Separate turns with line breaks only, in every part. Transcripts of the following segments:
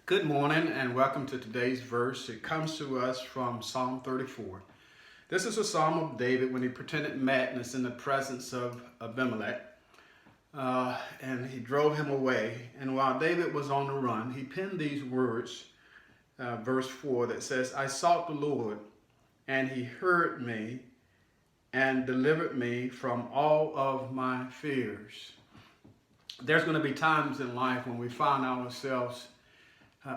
Good morning and welcome to today's verse. It comes to us from Psalm 34. This is a psalm of David when he pretended madness in the presence of Abimelech and he drove him away. And while David was on the run, he penned these words, verse 4, that says, I sought the Lord and he heard me and delivered me from all of my fears. There's going to be times in life when we find ourselves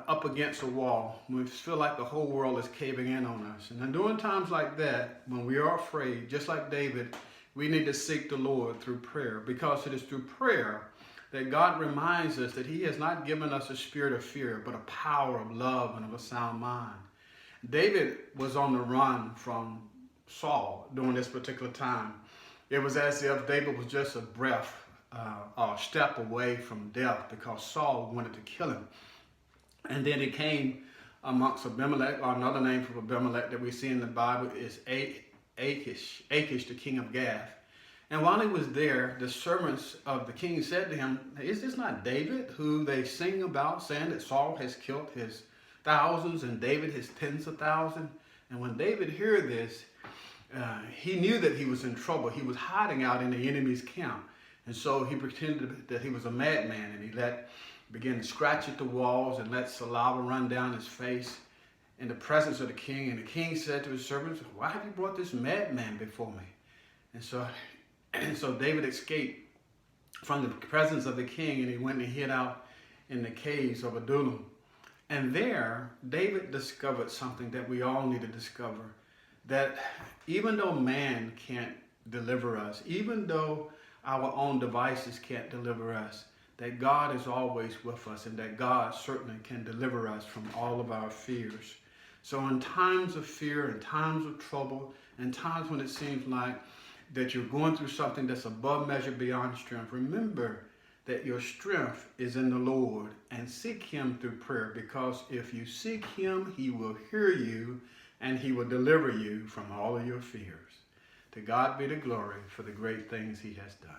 up against a wall. We feel like the whole world is caving in on us. And then during times like that, when we are afraid, just like David, we need to seek the Lord through prayer, because it is through prayer that God reminds us that he has not given us a spirit of fear, but a power of love and of a sound mind. David was on the run from Saul during this particular time. It was as if David was just a breath or a step away from death, because Saul wanted to kill him. And then he came amongst Abimelech, or another name for Abimelech that we see in the Bible is Achish, the king of Gath. And while he was there, the servants of the king said to him, is this not David, who they sing about, saying that Saul has killed his thousands and David his tens of thousands? And when David heard this, he knew that he was in trouble. He was hiding out in the enemy's camp. And so he pretended that he was a madman, and he began to scratch at the walls and let saliva run down his face in the presence of the king. And the king said to his servants, why have you brought this madman before me? And so David escaped from the presence of the king, and he went and hid out in the caves of Adullam. And there, David discovered something that we all need to discover, that even though man can't deliver us, even though our own devices can't deliver us, that God is always with us, and that God certainly can deliver us from all of our fears. So in times of fear, in times of trouble, in times when it seems like that you're going through something that's above measure, beyond strength, remember that your strength is in the Lord, and seek him through prayer, because if you seek him, he will hear you and he will deliver you from all of your fears. To God be the glory for the great things he has done.